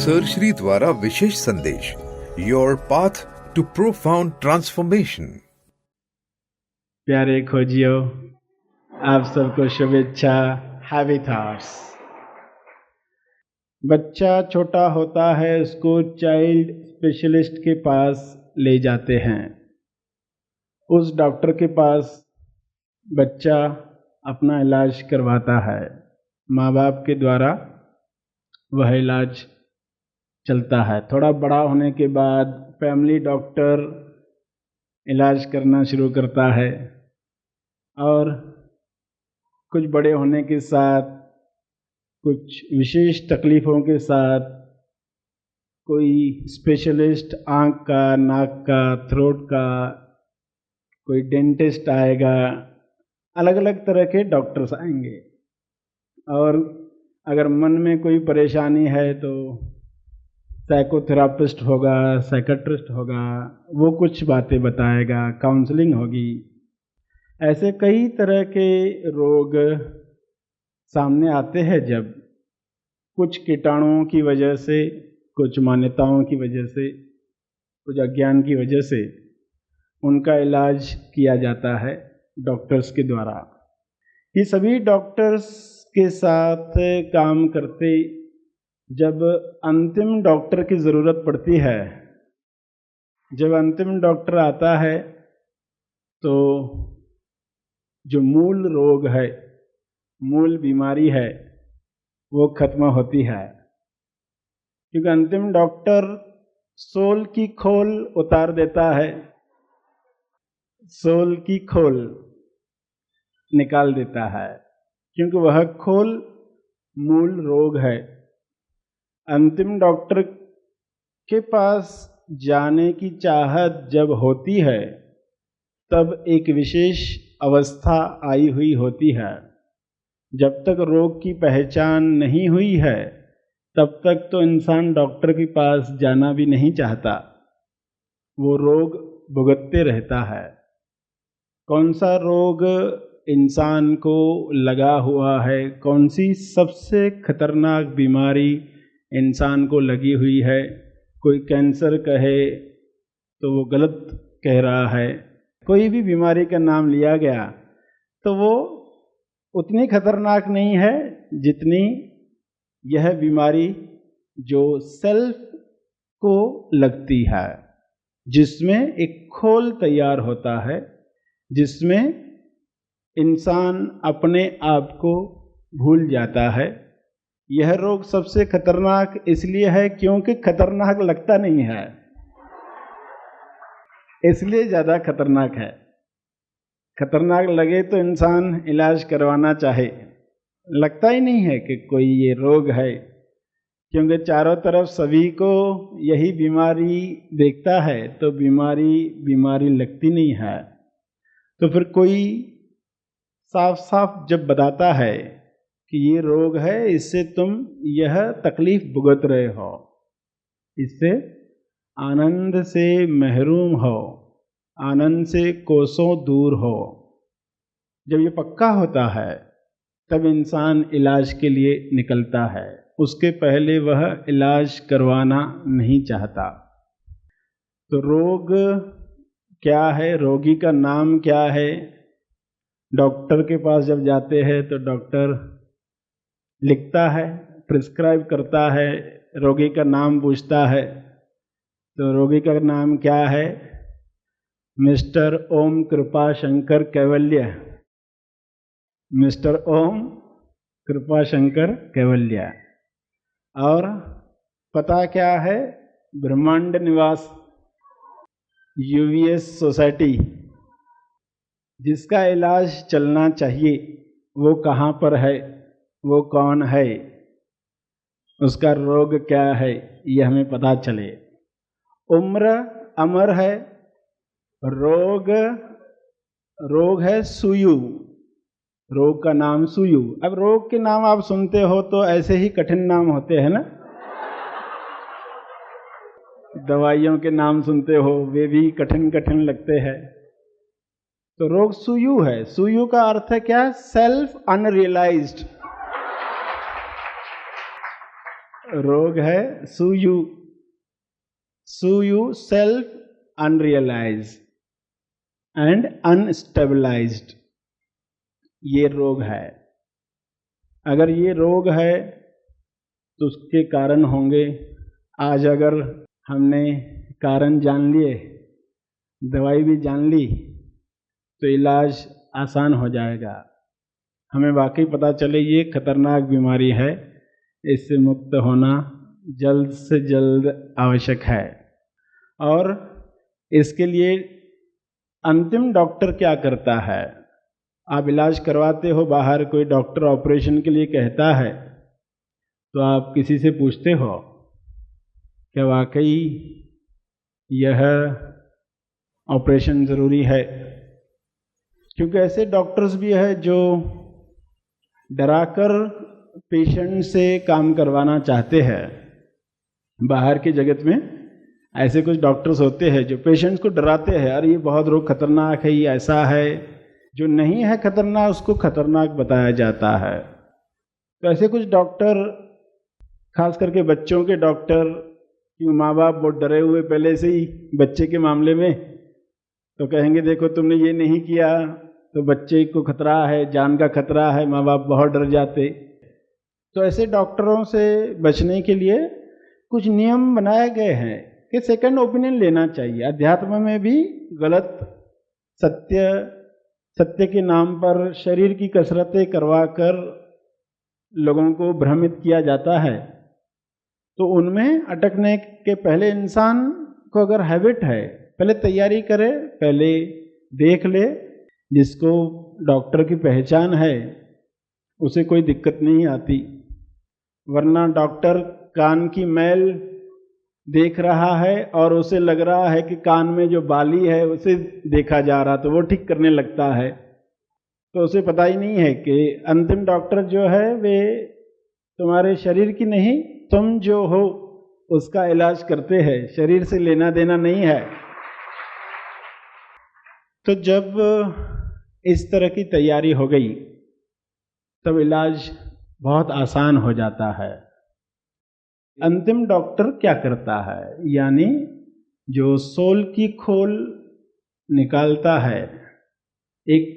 Surgery द्वारा विशेष संदेश, your path to profound transformation. प्यारे खोजियो, आप सबको शुभेच्छा। Heavy thoughts. बच्चा छोटा होता है, उसको चाइल्ड स्पेशलिस्ट के पास ले जाते हैं। उस डॉक्टर के पास बच्चा अपना इलाज करवाता है। माँ बाप के द्वारा वह इलाज चलता है। थोड़ा बड़ा होने के बाद फैमिली डॉक्टर इलाज करना शुरू करता है और कुछ बड़े होने के साथ, कुछ विशेष तकलीफ़ों के साथ कोई स्पेशलिस्ट आँख का, नाक का, थ्रोट का, कोई डेंटिस्ट आएगा, अलग अलग तरह के डॉक्टर्स आएंगे। और अगर मन में कोई परेशानी है तो साइकोथेरापिस्ट होगा, साइकेट्रिस्ट होगा, वो कुछ बातें बताएगा, काउंसलिंग होगी। ऐसे कई तरह के रोग सामने आते हैं जब कुछ कीटाणुओं की वजह से, कुछ मान्यताओं की वजह से, कुछ अज्ञान की वजह से उनका इलाज किया जाता है डॉक्टर्स के द्वारा। ये सभी डॉक्टर्स के साथ काम करते जब अंतिम डॉक्टर की ज़रूरत पड़ती है, जब अंतिम डॉक्टर आता है तो जो मूल रोग है, मूल बीमारी है, वो खत्म होती है। क्योंकि अंतिम डॉक्टर सोल की खोल उतार देता है, सोल की खोल निकाल देता है, क्योंकि वह खोल मूल रोग है। अंतिम डॉक्टर के पास जाने की चाहत जब होती है तब एक विशेष अवस्था आई हुई होती है। जब तक रोग की पहचान नहीं हुई है तब तक तो इंसान डॉक्टर के पास जाना भी नहीं चाहता, वो रोग भुगतते रहता है। कौन सा रोग इंसान को लगा हुआ है, कौन सी सबसे खतरनाक बीमारी इंसान को लगी हुई है, कोई कैंसर कहे तो वो गलत कह रहा है। कोई भी बीमारी का नाम लिया गया तो वो उतनी खतरनाक नहीं है जितनी यह बीमारी जो सेल्फ को लगती है, जिसमें एक खोल तैयार होता है, जिसमें इंसान अपने आप को भूल जाता है। यह रोग सबसे खतरनाक इसलिए है क्योंकि खतरनाक लगता नहीं है, इसलिए ज़्यादा खतरनाक है। खतरनाक लगे तो इंसान इलाज करवाना चाहे, लगता ही नहीं है कि कोई ये रोग है, क्योंकि चारों तरफ सभी को यही बीमारी देखता है तो बीमारी लगती नहीं है। तो फिर कोई साफ साफ जब बताता है कि ये रोग है, इससे तुम यह तकलीफ भुगत रहे हो, इससे आनंद से महरूम हो, आनंद से कोसों दूर हो, जब ये पक्का होता है तब इंसान इलाज के लिए निकलता है। उसके पहले वह इलाज करवाना नहीं चाहता। तो रोग क्या है, रोगी का नाम क्या है? डॉक्टर के पास जब जाते हैं तो डॉक्टर लिखता है, प्रिस्क्राइब करता है, रोगी का नाम पूछता है। तो रोगी का नाम क्या है? मिस्टर ओम कृपा शंकर कैवल्य। मिस्टर ओम कृपा शंकर कैवल्य। और पता क्या है? ब्रह्मांड निवास यूवीएस सोसाइटी। जिसका इलाज चलना चाहिए वो कहाँ पर है, वो कौन है, उसका रोग क्या है, ये हमें पता चले। उम्र अमर है, रोग है सुयु। रोग का नाम सुयु। अब रोग के नाम आप सुनते हो तो ऐसे ही कठिन नाम होते हैं ना। दवाइयों के नाम सुनते हो, वे भी कठिन कठिन लगते हैं। तो रोग सुयु है। सुयु का अर्थ है क्या? Self unrealised. रोग है सूयू सेल्फ अनरियलाइज एंड अनस्टेबलाइज्ड, ये रोग है। अगर ये रोग है तो उसके कारण होंगे। आज अगर हमने कारण जान लिए, दवाई भी जान ली, तो इलाज आसान हो जाएगा। हमें वाकई पता चले ये खतरनाक बीमारी है, इससे मुक्त होना जल्द से जल्द आवश्यक है। और इसके लिए अंतिम डॉक्टर क्या करता है? आप इलाज करवाते हो बाहर, कोई डॉक्टर ऑपरेशन के लिए कहता है, तो आप किसी से पूछते हो क्या वाकई यह ऑपरेशन ज़रूरी है? क्योंकि ऐसे डॉक्टर्स भी है जो डराकर पेशेंट से काम करवाना चाहते हैं। बाहर के जगत में ऐसे कुछ डॉक्टर्स होते हैं जो पेशेंट्स को डराते हैं, अरे ये बहुत रोग खतरनाक है, ये ऐसा है। जो नहीं है खतरनाक उसको खतरनाक बताया जाता है। तो ऐसे कुछ डॉक्टर, खास करके बच्चों के डॉक्टर, कि माँ बाप बहुत डरे हुए पहले से ही बच्चे के मामले में, तो कहेंगे देखो तुमने ये नहीं किया तो बच्चे को खतरा है, जान का खतरा है, माँ बाप बहुत डर जाते। तो ऐसे डॉक्टरों से बचने के लिए कुछ नियम बनाए गए हैं कि सेकंड ओपिनियन लेना चाहिए। अध्यात्म में भी गलत सत्य के नाम पर शरीर की कसरतें करवाकर लोगों को भ्रमित किया जाता है। तो उनमें अटकने के पहले इंसान को अगर हैबिट है, पहले तैयारी करे, पहले देख ले। जिसको डॉक्टर की पहचान है उसे कोई दिक्कत नहीं आती, वरना डॉक्टर कान की मैल देख रहा है और उसे लग रहा है कि कान में जो बाली है उसे देखा जा रहा, तो वो ठीक करने लगता है। तो उसे पता ही नहीं है कि अंतिम डॉक्टर जो है वे तुम्हारे शरीर की नहीं, तुम जो हो उसका इलाज करते हैं, शरीर से लेना देना नहीं है। तो जब इस तरह की तैयारी हो गई तब इलाज बहुत आसान हो जाता है। अंतिम डॉक्टर क्या करता है? यानी जो सोल की खोल निकालता है। एक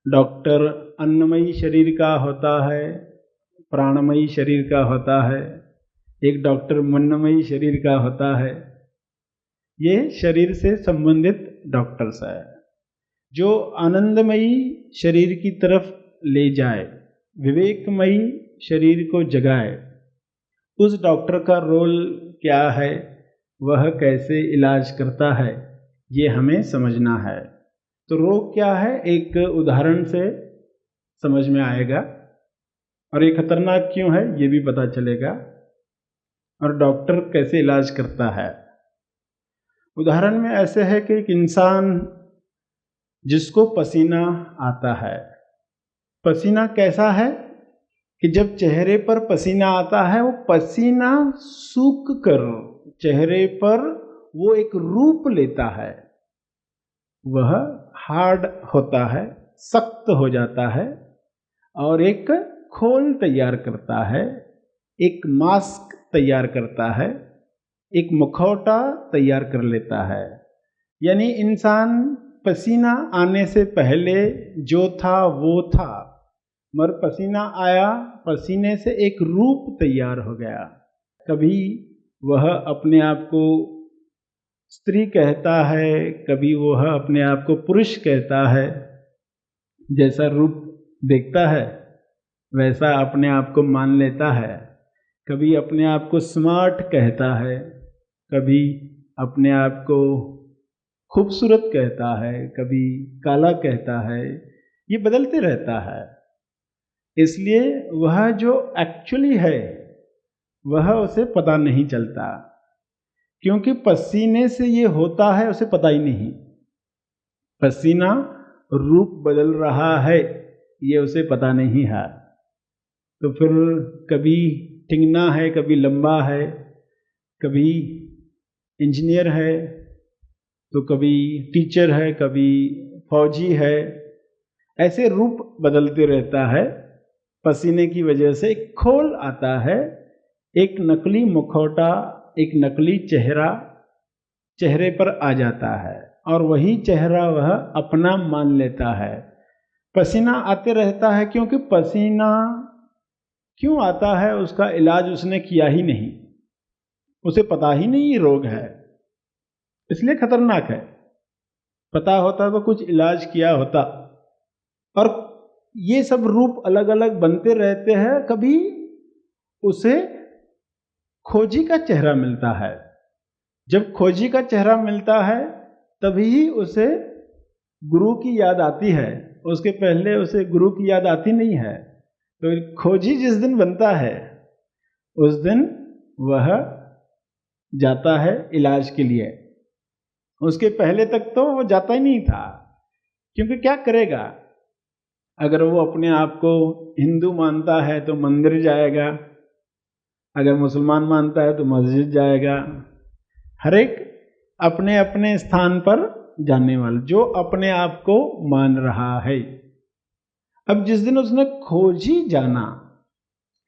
डॉक्टर अन्नमयी शरीर का होता है, प्राणमयी शरीर का होता है, एक डॉक्टर मनमयी शरीर का होता है। ये शरीर से संबंधित डॉक्टर्स है। जो आनंदमयी शरीर की तरफ ले जाए, विवेकमयी शरीर को जगाए, उस डॉक्टर का रोल क्या है, वह कैसे इलाज करता है, ये हमें समझना है। तो रोग क्या है एक उदाहरण से समझ में आएगा, और ये खतरनाक क्यों है ये भी पता चलेगा, और डॉक्टर कैसे इलाज करता है। उदाहरण में ऐसे है कि एक इंसान जिसको पसीना आता है, पसीना कैसा है कि जब चेहरे पर पसीना आता है वो पसीना सूख कर चेहरे पर वो एक रूप लेता है, वह हार्ड होता है, सख्त हो जाता है और एक खोल तैयार करता है, एक मास्क तैयार करता है, एक मुखौटा तैयार कर लेता है। यानी इंसान पसीना आने से पहले जो था वो था, मगर पसीना आया, पसीने से एक रूप तैयार हो गया। कभी वह अपने आप को स्त्री कहता है, कभी वह अपने आप को पुरुष कहता है। जैसा रूप देखता है वैसा अपने आप को मान लेता है। कभी अपने आप को स्मार्ट कहता है, कभी अपने आप को खूबसूरत कहता है, कभी काला कहता है। ये बदलते रहता है। इसलिए वह जो एक्चुअली है वह उसे पता नहीं चलता, क्योंकि पसीने से ये होता है उसे पता ही नहीं। पसीना रूप बदल रहा है ये उसे पता नहीं है। तो फिर कभी टिंगना है, कभी लंबा है, कभी इंजीनियर है, तो कभी टीचर है, कभी फौजी है। ऐसे रूप बदलते रहता है। पसीने की वजह से एक खोल आता है, एक नकली मुखौटा, एक नकली चेहरे पर आ जाता है और वही चेहरा वह अपना मान लेता है। पसीना आते रहता है क्योंकि पसीना क्यों आता है उसका इलाज उसने किया ही नहीं, उसे पता ही नहीं ये रोग है, इसलिए खतरनाक है। पता होता तो कुछ इलाज किया होता। और ये सब रूप अलग अलग बनते रहते हैं। कभी उसे खोजी का चेहरा मिलता है, जब खोजी का चेहरा मिलता है तभी उसे गुरु की याद आती है, उसके पहले उसे गुरु की याद आती नहीं है। तो खोजी जिस दिन बनता है उस दिन वह जाता है इलाज के लिए, उसके पहले तक तो वो जाता ही नहीं था। क्योंकि क्या करेगा, अगर वो अपने आप को हिंदू मानता है तो मंदिर जाएगा, अगर मुसलमान मानता है तो मस्जिद जाएगा। हर एक अपने अपने स्थान पर जाने वाला, जो अपने आप को मान रहा है। अब जिस दिन उसने खोजी जाना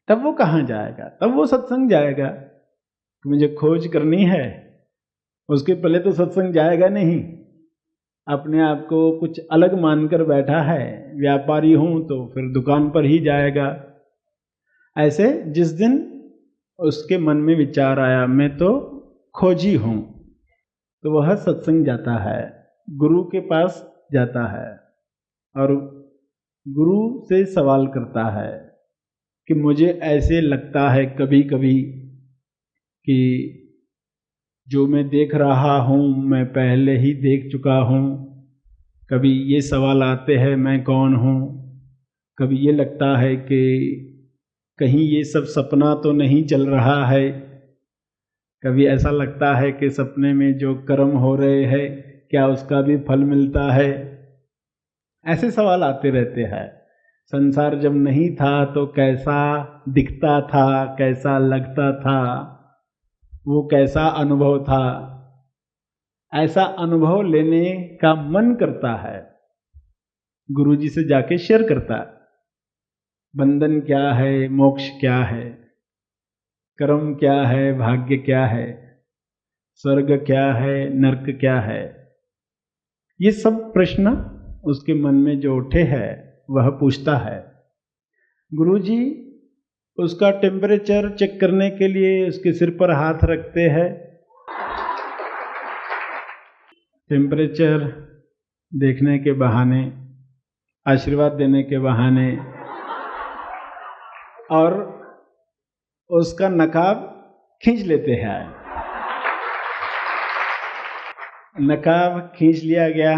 तब वो कहाँ जाएगा, तब वो सत्संग जाएगा। तो मुझे खोज करनी है, उसके पहले तो सत्संग जाएगा नहीं। अपने आप को कुछ अलग मानकर बैठा है, व्यापारी हूं तो फिर दुकान पर ही जाएगा। ऐसे जिस दिन उसके मन में विचार आया मैं तो खोजी हूं, तो वह सत्संग जाता है, गुरु के पास जाता है और गुरु से सवाल करता है कि मुझे ऐसे लगता है कभी कभी कि जो मैं देख रहा हूँ मैं पहले ही देख चुका हूँ। कभी ये सवाल आते हैं मैं कौन हूँ, कभी ये लगता है कि कहीं ये सब सपना तो नहीं चल रहा है, कभी ऐसा लगता है कि सपने में जो कर्म हो रहे हैं क्या उसका भी फल मिलता है। ऐसे सवाल आते रहते हैं। संसार जब नहीं था तो कैसा दिखता था, कैसा लगता था, वो कैसा अनुभव था, ऐसा अनुभव लेने का मन करता है। गुरुजी से जाके शेयर करता है, बंधन क्या है, मोक्ष क्या है, कर्म क्या है, भाग्य क्या है, स्वर्ग क्या है, नरक क्या है। ये सब प्रश्न उसके मन में जो उठे हैं वह पूछता है। गुरुजी उसका टेम्परेचर चेक करने के लिए उसके सिर पर हाथ रखते हैं। टेम्परेचर देखने के बहाने, आशीर्वाद देने के बहाने, और उसका नकाब खींच लेते हैं। नकाब खींच लिया गया।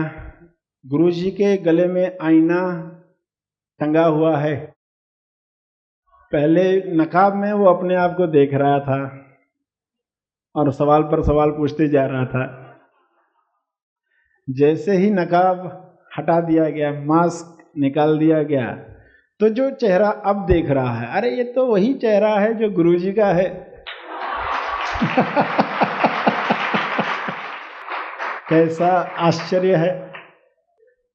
गुरुजी के गले में आईना टंगा हुआ है। पहले नकाब में वो अपने आप को देख रहा था और सवाल पर सवाल पूछते जा रहा था। जैसे ही नकाब हटा दिया गया, मास्क निकाल दिया गया, तो जो चेहरा अब देख रहा है, अरे ये तो वही चेहरा है जो गुरुजी का है। कैसा आश्चर्य है,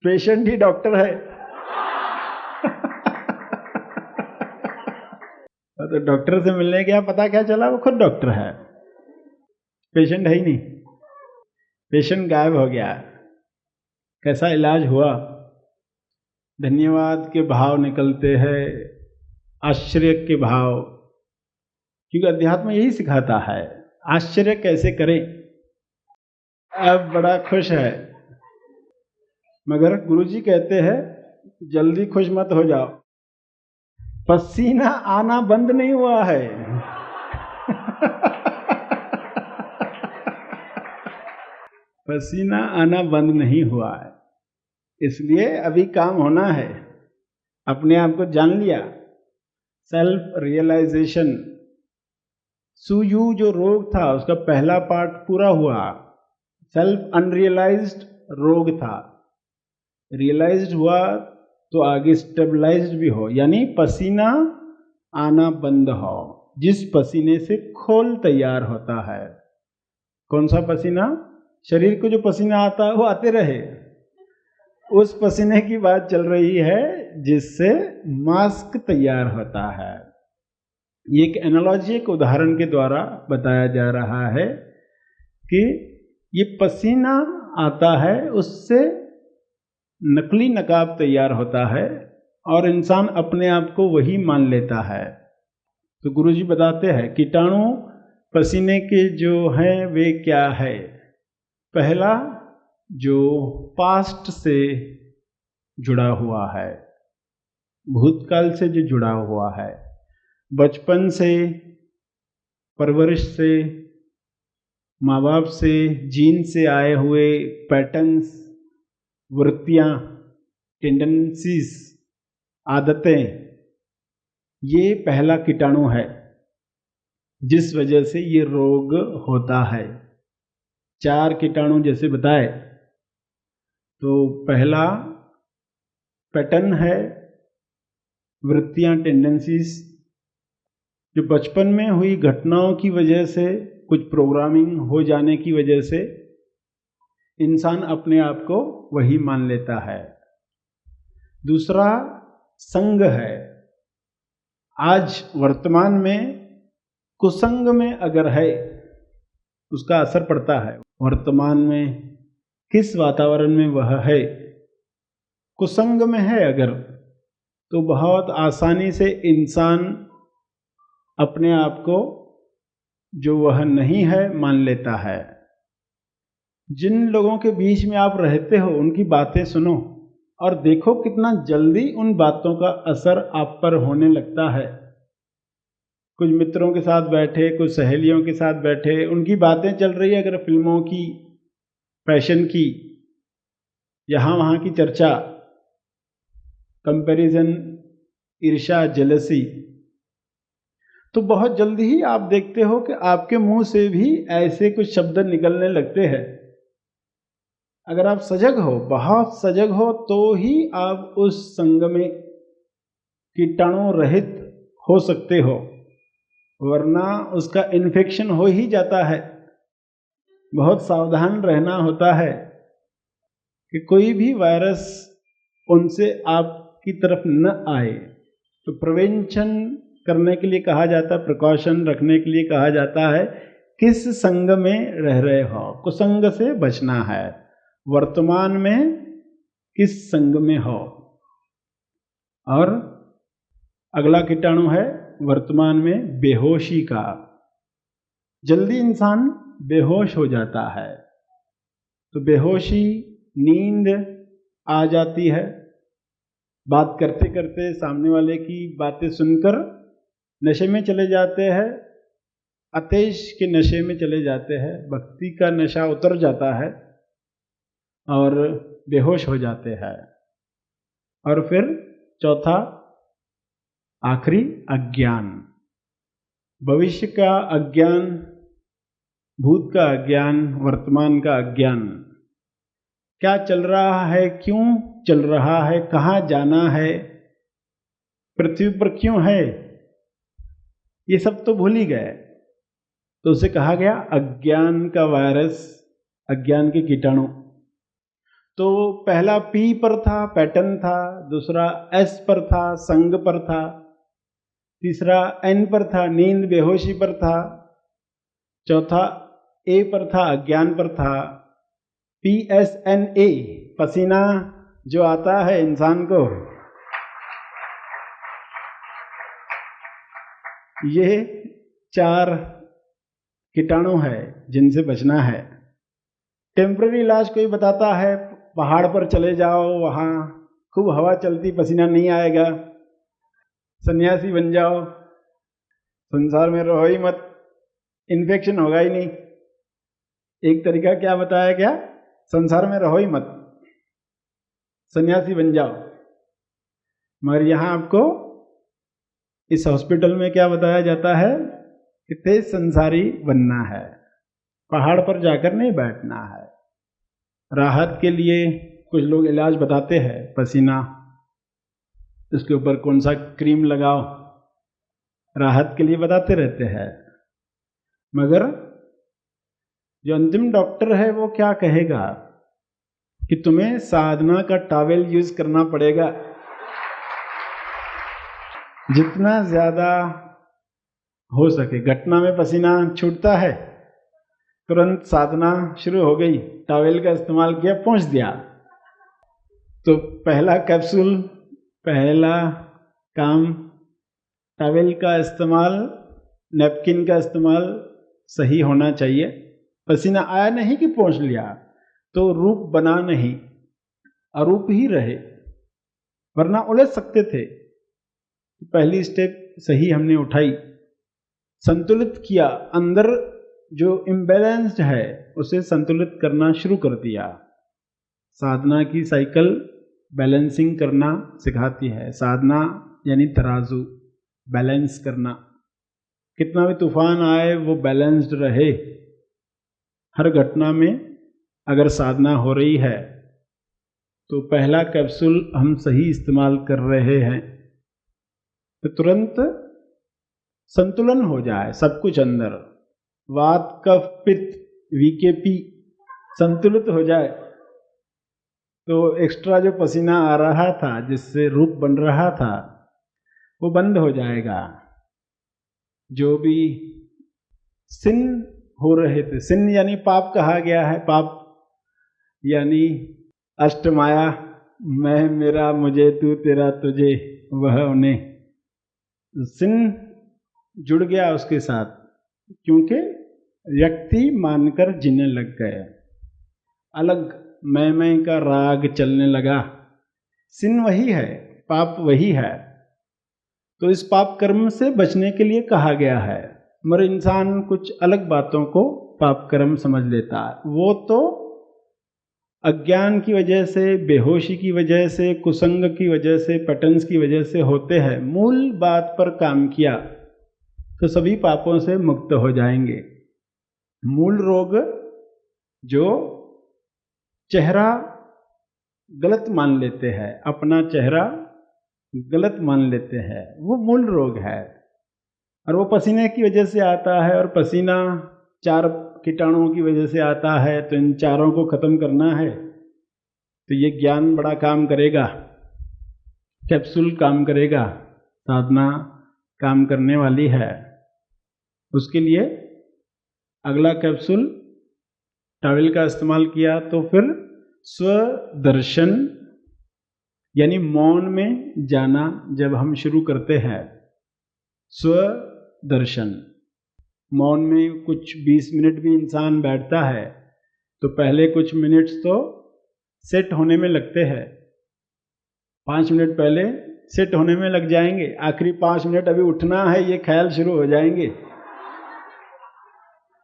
पेशेंट ही डॉक्टर है। तो डॉक्टर से मिलने गया, पता क्या चला वो खुद डॉक्टर है, पेशेंट है ही नहीं। पेशेंट गायब हो गया। कैसा इलाज हुआ। धन्यवाद के भाव निकलते हैं, आश्चर्य के भाव, क्योंकि अध्यात्म यही सिखाता है आश्चर्य कैसे करें। अब बड़ा खुश है, मगर गुरुजी कहते हैं जल्दी खुश मत हो जाओ, पसीना आना बंद नहीं हुआ है। पसीना आना बंद नहीं हुआ है, इसलिए अभी काम होना है। अपने आप को जान लिया, सेल्फ रियलाइजेशन। सुयू जो रोग था उसका पहला पार्ट पूरा हुआ। सेल्फ अनरियलाइज्ड रोग था, रियलाइज्ड हुआ तो आगे स्टेबलाइज्ड भी हो, यानी पसीना आना बंद हो। जिस पसीने से खोल तैयार होता है, कौन सा पसीना? शरीर को जो पसीना आता है वो आते रहे, उस पसीने की बात चल रही है जिससे मास्क तैयार होता है। ये एक एनालॉजी, एक उदाहरण के द्वारा बताया जा रहा है कि ये पसीना आता है, उससे नकली नकाब तैयार होता है और इंसान अपने आप को वही मान लेता है। तो गुरुजी बताते हैं कीटाणु पसीने के जो हैं वे क्या है। पहला, जो पास्ट से जुड़ा हुआ है, भूतकाल से जो जुड़ा हुआ है, बचपन से, परवरिश से, माँ बाप से, जीन से आए हुए पैटर्न्स, वृत्तियाँ, टेंडेंसीज, आदतें, ये पहला कीटाणु है जिस वजह से ये रोग होता है। 4 कीटाणु जैसे बताए, तो पहला पैटर्न है, वृत्तियाँ, टेंडेंसीज, जो बचपन में हुई घटनाओं की वजह से, कुछ प्रोग्रामिंग हो जाने की वजह से इंसान अपने आप को वही मान लेता है। दूसरा संग है। आज वर्तमान में कुसंग में अगर है, उसका असर पड़ता है। वर्तमान में किस वातावरण में वह है, कुसंग में है अगर, तो बहुत आसानी से इंसान अपने आप को जो वह नहीं है मान लेता है। जिन लोगों के बीच में आप रहते हो उनकी बातें सुनो और देखो कितना जल्दी उन बातों का असर आप पर होने लगता है। कुछ मित्रों के साथ बैठे, कुछ सहेलियों के साथ बैठे, उनकी बातें चल रही है अगर फिल्मों की, फैशन की, यहाँ वहाँ की चर्चा, कंपैरिजन, ईर्ष्या, जेलसी, तो बहुत जल्दी ही आप देखते हो कि आपके मुंह से भी ऐसे कुछ शब्द निकलने लगते हैं। अगर आप सजग हो, बहुत सजग हो, तो ही आप उस संग में कीटाणु रहित हो सकते हो, वरना उसका इन्फेक्शन हो ही जाता है। बहुत सावधान रहना होता है कि कोई भी वायरस उनसे आपकी तरफ न आए। तो प्रिवेंशन करने के लिए कहा जाता है, प्रिकॉशन रखने के लिए कहा जाता है, किस संग में रह रहे हो, कुसंग से बचना है। वर्तमान में किस संग में हो। और अगला कीटाणु है वर्तमान में बेहोशी का। जल्दी इंसान बेहोश हो जाता है, तो बेहोशी, नींद आ जाती है, बात करते करते सामने वाले की बातें सुनकर नशे में चले जाते हैं, अतेश के नशे में चले जाते हैं, भक्ति का नशा उतर जाता है और बेहोश हो जाते हैं। और फिर चौथा, आखिरी, अज्ञान। भविष्य का अज्ञान, भूत का अज्ञान, वर्तमान का अज्ञान। क्या चल रहा है, क्यों चल रहा है, कहाँ जाना है, पृथ्वी पर क्यों है, ये सब तो भूल ही गए। तो उसे कहा गया अज्ञान का वायरस, अज्ञान के कीटाणु। तो पहला पी पर था, पैटर्न था, दूसरा एस पर था, संग पर था, तीसरा एन पर था, नींद बेहोशी पर था, चौथा ए पर था, अज्ञान पर था। PSNA, पसीना जो आता है इंसान को, ये 4 कीटाणु है जिनसे बचना है। टेम्पररी इलाज कोई बताता है, पहाड़ पर चले जाओ, वहाँ खूब हवा चलती, पसीना नहीं आएगा, सन्यासी बन जाओ, संसार में रहो ही मत, इन्फेक्शन होगा ही नहीं। एक तरीका क्या बताया गया, संसार में रहो ही मत, सन्यासी बन जाओ। मगर यहाँ आपको इस हॉस्पिटल में क्या बताया जाता है कि तेज संसारी बनना है, पहाड़ पर जाकर नहीं बैठना है। राहत के लिए कुछ लोग इलाज बताते हैं, पसीना, इसके ऊपर कौन सा क्रीम लगाओ, राहत के लिए बताते रहते हैं। मगर जो अंतिम डॉक्टर है वो क्या कहेगा कि तुम्हें साधना का टॉवेल यूज करना पड़ेगा। जितना ज्यादा हो सके। घटना में पसीना छूटता है, तुरंत साधना शुरू हो गई, टॉवेल का इस्तेमाल किया, पोंछ दिया। तो पहला कैप्सूल, पहला काम, टॉवेल का इस्तेमाल, नैपकिन का इस्तेमाल सही होना चाहिए। पसीना आया नहीं कि पोंछ लिया, तो रूप बना नहीं, अरूप ही रहे, वरना उलझ सकते थे। पहली स्टेप सही हमने उठाई, संतुलित किया, अंदर जो इम्बैलेंस्ड है उसे संतुलित करना शुरू कर दिया। साधना की साइकिल बैलेंसिंग करना सिखाती है। साधना यानी तराजू, बैलेंस करना, कितना भी तूफान आए वो बैलेंस्ड रहे। हर घटना में अगर साधना हो रही है तो पहला कैप्सूल हम सही इस्तेमाल कर रहे हैं तो तुरंत संतुलन हो जाए सब कुछ अंदर, वात कफ पित्त वीकेपी संतुलित हो जाए, तो एक्स्ट्रा जो पसीना आ रहा था जिससे रूप बन रहा था वो बंद हो जाएगा। जो भी सिन हो रहे थे, सिन यानी पाप कहा गया है, पाप यानी अष्टमाया, मैं मेरा मुझे तू तेरा तुझे वह उन्हें, सिन जुड़ गया उसके साथ, क्योंकि व्यक्ति मानकर जीने लग गए, अलग मैं का राग चलने लगा। सिन वही है, पाप वही है। तो इस पाप कर्म से बचने के लिए कहा गया है, मगर इंसान कुछ अलग बातों को पाप कर्म समझ लेता है। वो तो अज्ञान की वजह से, बेहोशी की वजह से, कुसंग की वजह से, पैटर्न्स की वजह से होते हैं। मूल बात पर काम किया तो सभी पापों से मुक्त हो जाएंगे। मूल रोग जो चेहरा गलत मान लेते हैं, अपना चेहरा गलत मान लेते हैं, वो मूल रोग है। और वो पसीने की वजह से आता है, और पसीना 4 कीटाणुओं की वजह से आता है। तो इन चारों को खत्म करना है तो ये ज्ञान बड़ा काम करेगा, कैप्सूल काम करेगा, साधना काम करने वाली है। उसके लिए अगला कैप्सूल टॉवेल का इस्तेमाल किया, तो फिर स्वदर्शन यानी मौन में जाना जब हम शुरू करते हैं, स्वदर्शन, मौन में कुछ 20 मिनट भी इंसान बैठता है तो पहले कुछ मिनट्स तो सेट होने में लगते हैं, 5 मिनट पहले सेट होने में लग जाएंगे, आखिरी 5 मिनट अभी उठना है ये ख्याल शुरू हो जाएंगे,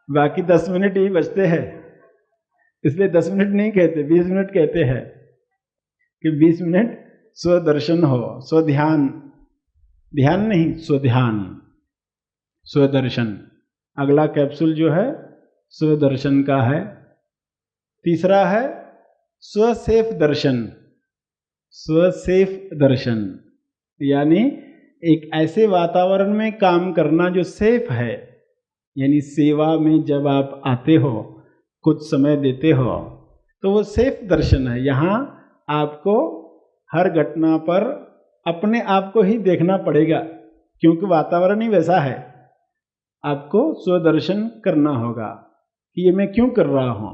बाकी 10 मिनट ही बचते हैं। इसलिए 10 मिनट नहीं कहते, 20 मिनट कहते हैं कि 20 मिनट स्वदर्शन हो, स्वध्यान, ध्यान नहीं स्वध्यान, स्वदर्शन। अगला कैप्सूल जो है स्वदर्शन का है। तीसरा है स्वसेफ दर्शन। स्वसेफ दर्शन यानी एक ऐसे वातावरण में काम करना जो सेफ है, यानी सेवा में जब आप आते हो, कुछ समय देते हो, तो वो सेफ दर्शन है। यहाँ आपको हर घटना पर अपने आप को ही देखना पड़ेगा, क्योंकि वातावरण ही वैसा है। आपको स्वदर्शन करना होगा कि ये मैं क्यों कर रहा हूँ,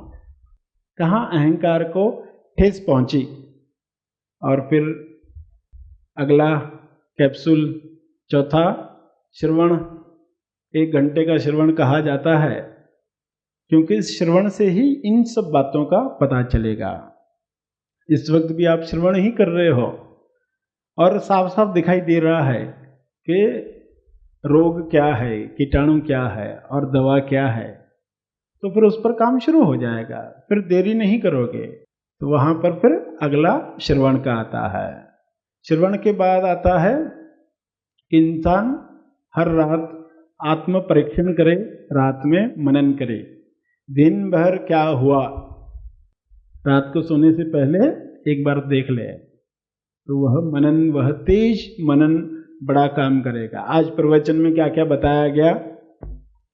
कहाँ अहंकार को ठेस पहुँची। और फिर अगला कैप्सूल चौथा, श्रवण। 1 घंटे का श्रवण कहा जाता है, क्योंकि इस श्रवण से ही इन सब बातों का पता चलेगा। इस वक्त भी आप श्रवण ही कर रहे हो और साफ साफ दिखाई दे रहा है कि रोग क्या है, कीटाणु क्या है और दवा क्या है, तो फिर उस पर काम शुरू हो जाएगा। फिर देरी नहीं करोगे, तो वहाँ पर फिर अगला श्रवण का आता है। श्रवण के बाद आता है इंसान हर रात आत्म परीक्षण करे, रात में मनन करे, दिन भर क्या हुआ, रात को सोने से पहले एक बार देख ले, तो वह मनन, वह तेज मनन बड़ा काम करेगा। आज प्रवचन में क्या क्या बताया गया,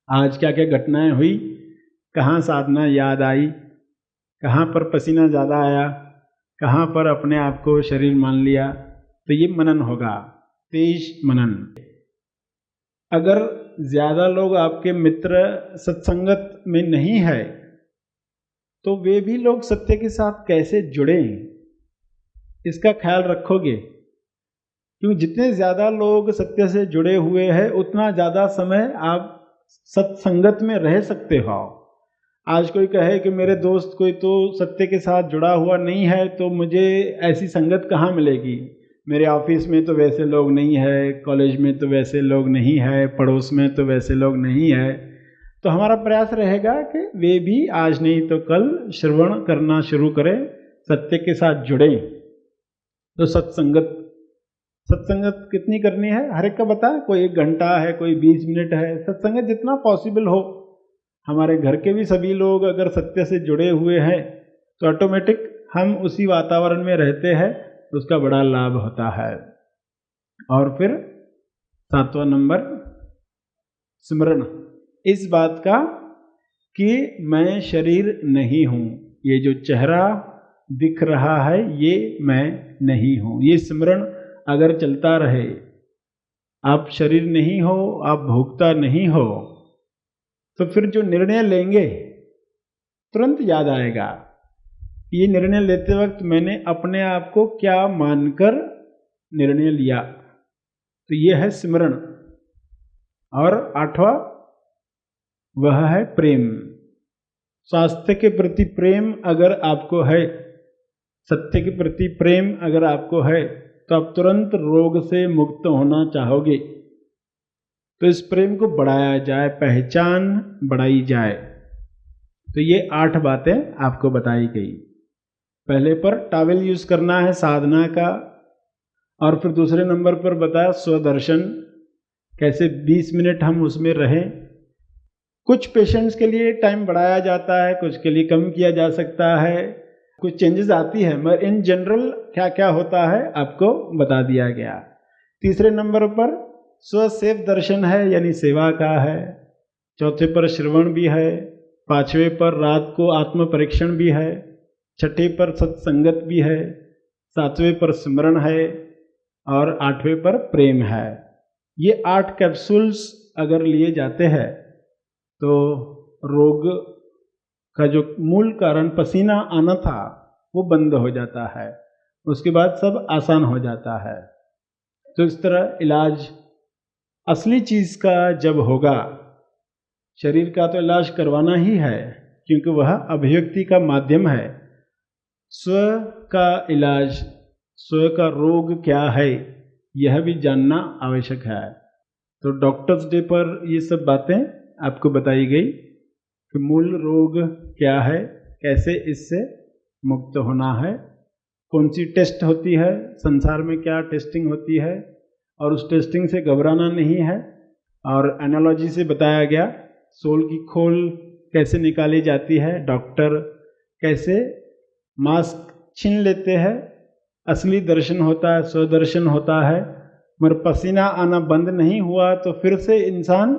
आज क्या क्या घटनाएं हुई, कहाँ साधना याद आई, कहाँ पर पसीना ज़्यादा आया, कहाँ पर अपने आप को शरीर मान लिया, तो ये मनन होगा, तेज मनन। अगर ज़्यादा लोग आपके मित्र सत्संगत में नहीं है तो वे भी लोग सत्य के साथ कैसे जुड़ें, इसका ख्याल रखोगे। क्योंकि जितने ज़्यादा लोग सत्य से जुड़े हुए हैं उतना ज़्यादा समय आप सत्संगत में रह सकते हो। आज कोई कहे कि मेरे दोस्त कोई तो सत्य के साथ जुड़ा हुआ नहीं है तो मुझे ऐसी संगत कहाँ मिलेगी, मेरे ऑफिस में तो वैसे लोग नहीं है, कॉलेज में तो वैसे लोग नहीं है, पड़ोस में तो वैसे लोग नहीं है। तो हमारा प्रयास रहेगा कि वे भी आज नहीं तो कल श्रवण करना शुरू करें, सत्य के साथ जुड़ें। तो सत्संगत कितनी करनी है हर एक का बता, कोई 1 घंटा है, कोई 20 मिनट है, सत्संगत जितना पॉसिबल हो। हमारे घर के भी सभी लोग अगर सत्य से जुड़े हुए हैं तो ऑटोमेटिक हम उसी वातावरण में रहते हैं, उसका बड़ा लाभ होता है। और फिर 7वां नंबर स्मरण इस बात का कि मैं शरीर नहीं हूँ, ये जो चेहरा दिख रहा है ये मैं नहीं हूँ। ये स्मरण अगर चलता रहे, आप शरीर नहीं हो, आप भोगता नहीं हो, तो फिर जो निर्णय लेंगे तुरंत याद आएगा। ये निर्णय लेते वक्त मैंने अपने आप को क्या मानकर निर्णय लिया, तो ये है स्मरण। और 8वां वह है प्रेम। स्वास्थ्य के प्रति प्रेम अगर आपको है, सत्य के प्रति प्रेम अगर आपको है, तो आप तुरंत रोग से मुक्त होना चाहोगे। तो इस प्रेम को बढ़ाया जाए, पहचान बढ़ाई जाए। तो ये 8 बातें आपको बताई गई। पहले पर टॉवेल यूज करना है साधना का, और फिर दूसरे नंबर पर बताया स्वदर्शन, कैसे 20 मिनट हम उसमें रहें। कुछ पेशेंट्स के लिए टाइम बढ़ाया जाता है, कुछ के लिए कम किया जा सकता है, कुछ चेंजेस आती है, मगर इन जनरल क्या क्या होता है आपको बता दिया गया। तीसरे नंबर पर स्वसेव दर्शन है, यानी सेवा का है। चौथे पर श्रवण भी है। 5वें पर रात को आत्म परीक्षण भी है। 6ठे पर सत्संगत भी है। 7वें पर स्मरण है और 8वें पर प्रेम है। ये 8 कैप्सूल्स अगर लिए जाते हैं तो रोग का जो मूल कारण पसीना आना था वो बंद हो जाता है, उसके बाद सब आसान हो जाता है। तो इस तरह इलाज असली चीज़ का जब होगा, शरीर का तो इलाज करवाना ही है क्योंकि वह अभिव्यक्ति का माध्यम है। स्व का इलाज, स्व का रोग क्या है, यह भी जानना आवश्यक है। तो डॉक्टर्स डे पर ये सब बातें आपको बताई गई कि मूल रोग क्या है, कैसे इससे मुक्त होना है, कौन सी टेस्ट होती है, संसार में क्या टेस्टिंग होती है, और उस टेस्टिंग से घबराना नहीं है। और एनालॉजी से बताया गया सोल की खोल कैसे निकाली जाती है, डॉक्टर कैसे मास्क छीन लेते हैं, असली दर्शन होता है, स्वदर्शन होता है। मगर पसीना आना बंद नहीं हुआ तो फिर से इंसान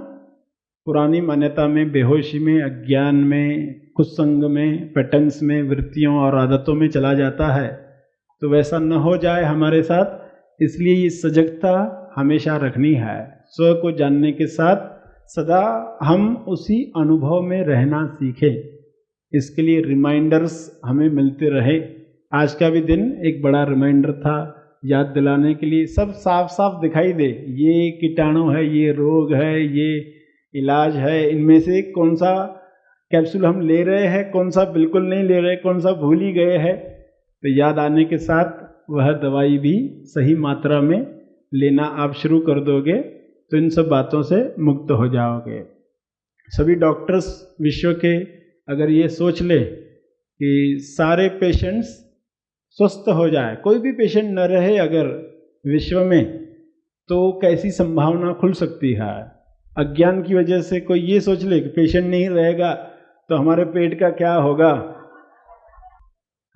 पुरानी मान्यता में, बेहोशी में, अज्ञान में, कुसंग में, पैटर्न्स में, वृत्तियों और आदतों में चला जाता है। तो वैसा न हो जाए हमारे साथ, इसलिए ये सजगता हमेशा रखनी है। स्व को जानने के साथ सदा हम उसी अनुभव में रहना सीखें। इसके लिए रिमाइंडर्स हमें मिलते रहे। आज का भी दिन एक बड़ा रिमाइंडर था, याद दिलाने के लिए सब साफ साफ दिखाई दे, ये कीटाणु है, ये रोग है, ये इलाज है, इनमें से कौन सा कैप्सूल हम ले रहे हैं, कौन सा बिल्कुल नहीं ले रहे, कौन सा भूल ही गए हैं। तो याद आने के साथ वह दवाई भी सही मात्रा में लेना आप शुरू कर दोगे तो इन सब बातों से मुक्त हो जाओगे। सभी डॉक्टर्स विश्व के अगर ये सोच ले कि सारे पेशेंट्स स्वस्थ हो जाए, कोई भी पेशेंट न रहे अगर विश्व में, तो कैसी संभावना खुल सकती है। अज्ञान की वजह से कोई ये सोच ले कि पेशेंट नहीं रहेगा तो हमारे पेट का क्या होगा,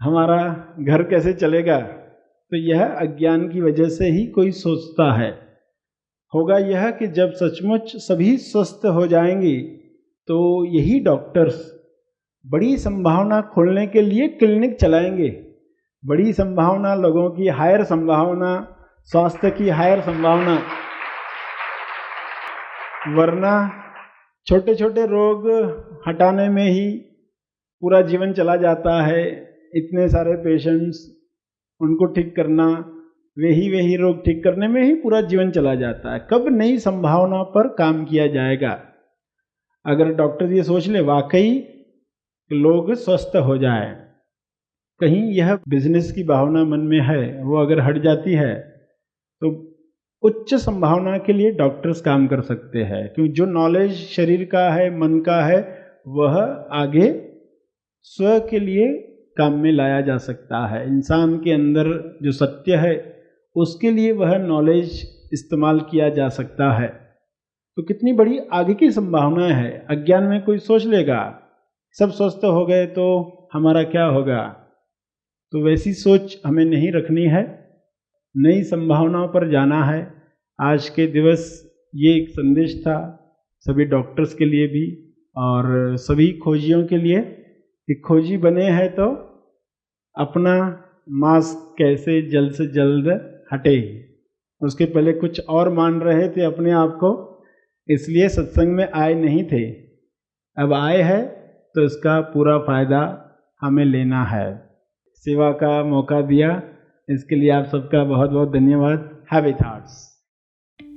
हमारा घर कैसे चलेगा। तो यह अज्ञान की वजह से ही कोई सोचता है। होगा यह कि जब सचमुच सभी स्वस्थ हो जाएंगी तो यही डॉक्टर्स बड़ी संभावना खोलने के लिए क्लिनिक चलाएंगे। बड़ी संभावना, लोगों की हायर संभावना, स्वास्थ्य की हायर संभावना, वरना छोटे छोटे रोग हटाने में ही पूरा जीवन चला जाता है। इतने सारे पेशेंट्स, उनको ठीक करना, वही रोग ठीक करने में ही पूरा जीवन चला जाता है। कब नई संभावना पर काम किया जाएगा? अगर डॉक्टर ये सोच ले वाकई लोग स्वस्थ हो जाए, कहीं यह बिजनेस की भावना मन में है वो अगर हट जाती है तो उच्च संभावना के लिए डॉक्टर्स काम कर सकते हैं, क्योंकि जो नॉलेज शरीर का है, मन का है, वह आगे स्व के लिए काम में लाया जा सकता है। इंसान के अंदर जो सत्य है उसके लिए वह नॉलेज इस्तेमाल किया जा सकता है। तो कितनी बड़ी आगे की संभावना है। अज्ञान में कोई सोच लेगा सब स्वस्थ हो गए तो हमारा क्या होगा, तो वैसी सोच हमें नहीं रखनी है। नई संभावनाओं पर जाना है। आज के दिवस ये एक संदेश था सभी डॉक्टर्स के लिए भी और सभी खोजियों के लिए कि खोजी बने हैं तो अपना मास्क कैसे जल्द से जल्द हटे। उसके पहले कुछ और मान रहे थे अपने आप को, इसलिए सत्संग में आए नहीं थे। अब आए हैं तो इसका पूरा फायदा हमें लेना है। सेवा का मौका दिया, इसके लिए आप सबका बहुत बहुत धन्यवाद। Happy thoughts.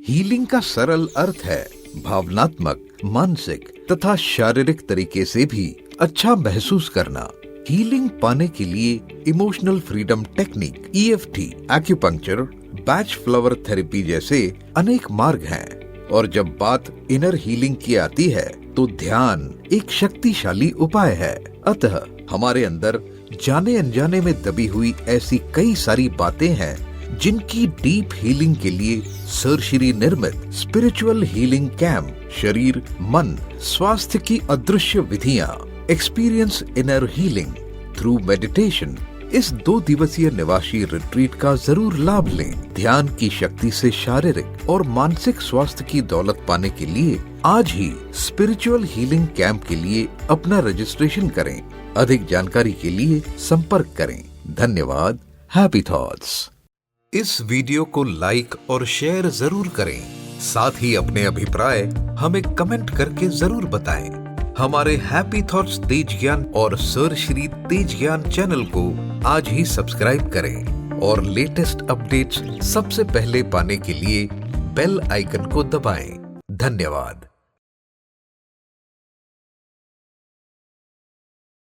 हीलिंग का सरल अर्थ है भावनात्मक, मानसिक तथा शारीरिक तरीके से भी अच्छा महसूस करना। हीलिंग पाने के लिए emotional freedom technique, EFT, acupuncture, batch flower therapy जैसे अनेक मार्ग हैं। और जब बात इनर हीलिंग की आती है तो ध्यान एक शक्तिशाली उपाय है। अतः हमारे अंदर जाने अनजाने में दबी हुई ऐसी कई सारी बातें हैं जिनकी डीप हीलिंग के लिए सर श्री निर्मित स्पिरिचुअल हीलिंग कैंप, शरीर मन स्वास्थ्य की अदृश्य विधियां, experience inner healing through meditation, इस 2 दिवसीय निवासी रिट्रीट का जरूर लाभ लें। ध्यान की शक्ति से शारीरिक और मानसिक स्वास्थ्य की दौलत पाने के लिए आज ही स्पिरिचुअल हीलिंग कैंप के लिए अपना रजिस्ट्रेशन करें। अधिक जानकारी के लिए संपर्क करें। धन्यवाद। Happy thoughts. इस वीडियो को लाइक और शेयर जरूर करें। साथ ही अपने अभिप्राय हमें कमेंट करके जरूर बताएं। हमारे हैप्पी थॉट्स तेज ज्ञान और सर श्री तेज ज्ञान चैनल को आज ही सब्सक्राइब करें और लेटेस्ट अपडेट्स सबसे पहले पाने के लिए बेल आइकन को दबाएं। धन्यवाद।